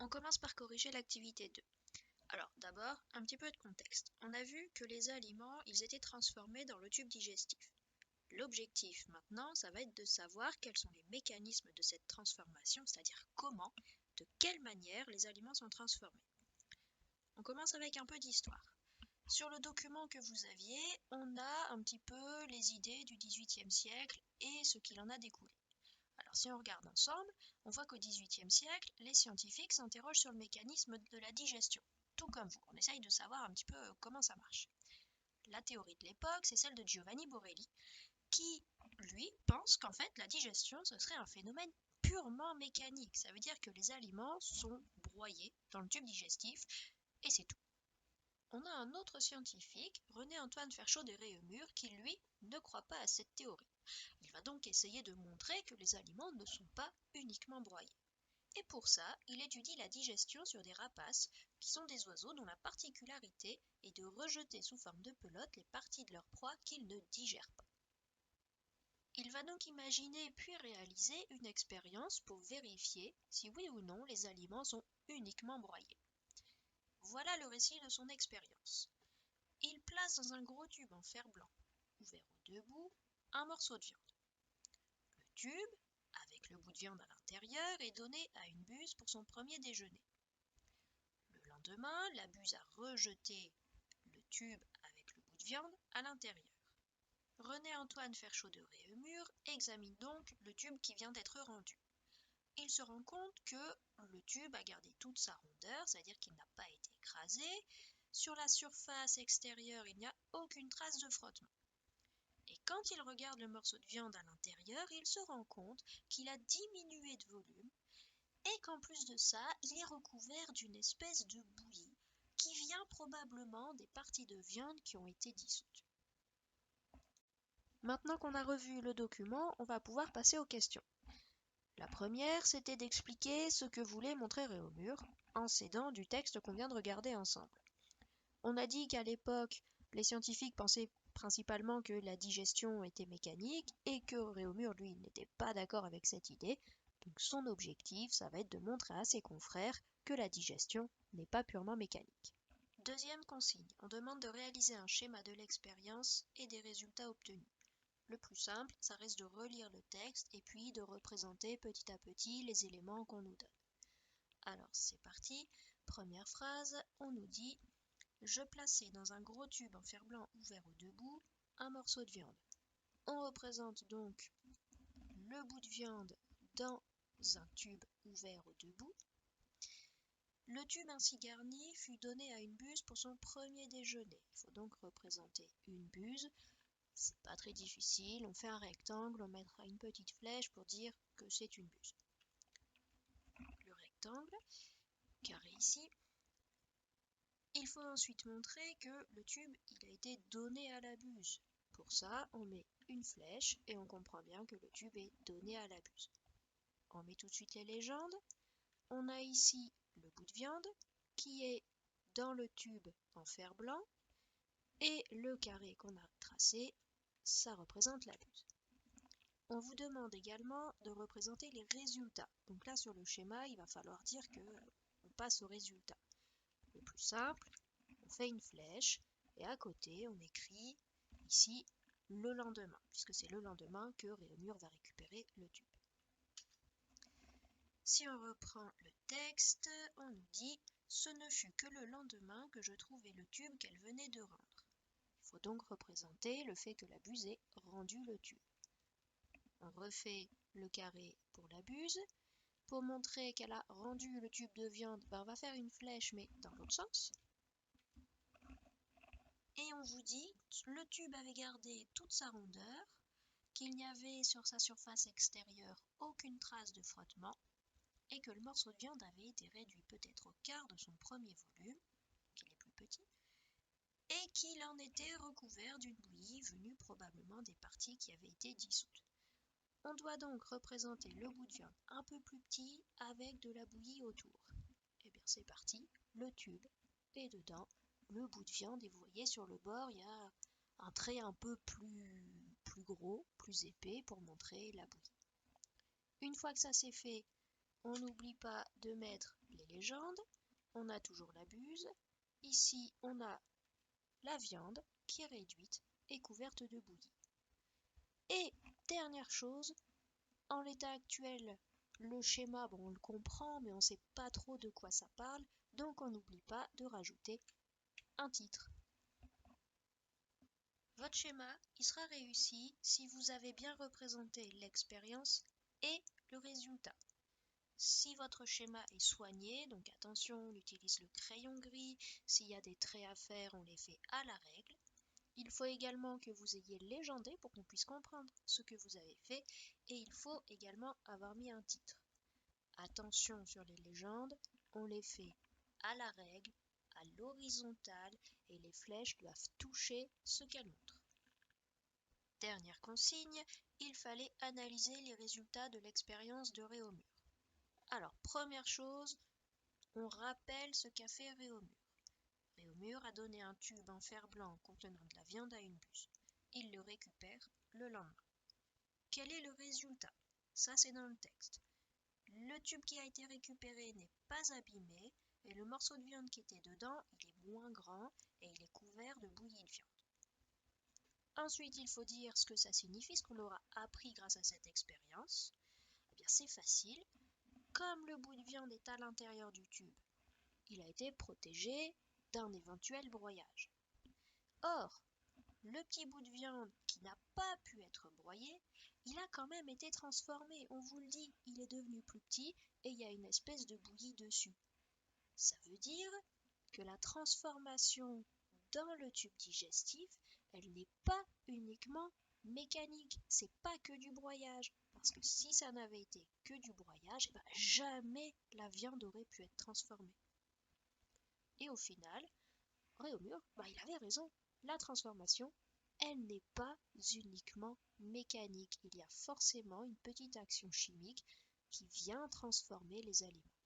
On commence par corriger l'activité 2. Alors d'abord, un petit peu de contexte. On a vu que les aliments, ils étaient transformés dans le tube digestif. L'objectif maintenant, ça va être de savoir quels sont les mécanismes de cette transformation, c'est-à-dire comment, de quelle manière les aliments sont transformés. On commence avec un peu d'histoire. Sur le document que vous aviez, on a un petit peu les idées du XVIIIe siècle et ce qu'il en a découlé. Alors si on regarde ensemble, on voit qu'au XVIIIe siècle, les scientifiques s'interrogent sur le mécanisme de la digestion. Tout comme vous, on essaye de savoir un petit peu comment ça marche. La théorie de l'époque, c'est celle de Giovanni Borelli, qui, lui, pense qu'en fait, la digestion, ce serait un phénomène purement mécanique. Ça veut dire que les aliments sont broyés dans le tube digestif, et c'est tout. On a un autre scientifique, René-Antoine Ferchaud de Réaumur, qui, lui, ne croit pas à cette théorie. Il va donc essayer de montrer que les aliments ne sont pas uniquement broyés. Et pour ça, il étudie la digestion sur des rapaces, qui sont des oiseaux dont la particularité est de rejeter sous forme de pelote les parties de leur proie qu'ils ne digèrent pas. Il va donc imaginer puis réaliser une expérience pour vérifier si oui ou non les aliments sont uniquement broyés. Voilà le récit de son expérience. Il place dans un gros tube en fer blanc, ouvert aux deux bouts, un morceau de viande. Le tube, avec le bout de viande à l'intérieur, est donné à une buse pour son premier déjeuner. Le lendemain, la buse a rejeté le tube avec le bout de viande à l'intérieur. René-Antoine Ferchaud de Réaumur examine donc le tube qui vient d'être rendu. Il se rend compte que le tube a gardé toute sa rondeur, c'est-à-dire qu'il n'a pas été écrasé. Sur la surface extérieure, il n'y a aucune trace de frottement. Et quand il regarde le morceau de viande à l'intérieur, il se rend compte qu'il a diminué de volume et qu'en plus de ça, il est recouvert d'une espèce de bouillie qui vient probablement des parties de viande qui ont été dissoutes. Maintenant qu'on a revu le document, on va pouvoir passer aux questions. La première, c'était d'expliquer ce que voulait montrer Réaumur en s'aidant du texte qu'on vient de regarder ensemble. On a dit qu'à l'époque, les scientifiques pensaient principalement que la digestion était mécanique et que Réaumur, lui, n'était pas d'accord avec cette idée. Donc son objectif, ça va être de montrer à ses confrères que la digestion n'est pas purement mécanique. Deuxième consigne, on demande de réaliser un schéma de l'expérience et des résultats obtenus. Le plus simple, ça reste de relire le texte et puis de représenter petit à petit les éléments qu'on nous donne. Alors c'est parti, première phrase, on nous dit « Je plaçais dans un gros tube en fer blanc ouvert aux deux bouts un morceau de viande. » On représente donc le bout de viande dans un tube ouvert aux deux bouts. Le tube ainsi garni fut donné à une buse pour son premier déjeuner. Il faut donc représenter une buse. C'est pas très difficile, on fait un rectangle, on mettra une petite flèche pour dire que c'est une buse. Le rectangle, carré ici. Il faut ensuite montrer que le tube il a été donné à la buse. Pour ça, on met une flèche et on comprend bien que le tube est donné à la buse. On met tout de suite les légendes. On a ici le bout de viande qui est dans le tube en fer blanc et le carré qu'on a tracé, ça représente la buse. On vous demande également de représenter les résultats. Donc là, sur le schéma, il va falloir dire qu'on passe au résultat. Le plus simple, on fait une flèche et à côté, on écrit ici le lendemain, puisque c'est le lendemain que Réaumur va récupérer le tube. Si on reprend le texte, on nous dit « Ce ne fut que le lendemain que je trouvai le tube qu'elle venait de rendre. » Il faut donc représenter le fait que la buse ait rendu le tube. On refait le carré pour la buse. Pour montrer qu'elle a rendu le tube de viande, on va faire une flèche mais dans l'autre sens. Et on vous dit que le tube avait gardé toute sa rondeur, qu'il n'y avait sur sa surface extérieure aucune trace de frottement et que le morceau de viande avait été réduit peut-être au quart de son premier volume, qu'il est plus petit, et qu'il en était recouvert d'une bouillie venue probablement des parties qui avaient été dissoutes. On doit donc représenter le bout de viande un peu plus petit avec de la bouillie autour. Et bien c'est parti, le tube et dedans le bout de viande et vous voyez sur le bord il y a un trait un peu plus gros, plus épais pour montrer la bouillie. Une fois que ça c'est fait, on n'oublie pas de mettre les légendes. On a toujours la buse. Ici, on a la viande qui est réduite et couverte de bouillie. Et dernière chose, en l'état actuel, le schéma, on le comprend, mais on ne sait pas trop de quoi ça parle, donc on n'oublie pas de rajouter un titre. Votre schéma, il sera réussi si vous avez bien représenté l'expérience et le résultat. Si votre schéma est soigné, donc attention, on utilise le crayon gris, s'il y a des traits à faire, on les fait à la règle. Il faut également que vous ayez légendé pour qu'on puisse comprendre ce que vous avez fait et il faut également avoir mis un titre. Attention sur les légendes, on les fait à la règle, à l'horizontale et les flèches doivent toucher ce qu'elles montrent. Dernière consigne, il fallait analyser les résultats de l'expérience de Réaumur. Alors, première chose, on rappelle ce qu'a fait Réaumur. Réaumur a donné un tube en fer blanc contenant de la viande à une buse. Il le récupère le lendemain. Quel est le résultat? Ça, c'est dans le texte. Le tube qui a été récupéré n'est pas abîmé et le morceau de viande qui était dedans, il est moins grand et il est couvert de bouillie de viande. Ensuite, il faut dire ce que ça signifie, ce qu'on aura appris grâce à cette expérience. Eh bien, c'est facile. Comme le bout de viande est à l'intérieur du tube, il a été protégé d'un éventuel broyage. Or, le petit bout de viande qui n'a pas pu être broyé, il a quand même été transformé. On vous le dit, il est devenu plus petit et il y a une espèce de bouillie dessus. Ça veut dire que la transformation dans le tube digestif, elle n'est pas uniquement mécanique, c'est pas que du broyage. Parce que si ça n'avait été que du broyage, jamais la viande aurait pu être transformée. Et au final, Réaumur, il avait raison. La transformation, elle n'est pas uniquement mécanique. Il y a forcément une petite action chimique qui vient transformer les aliments.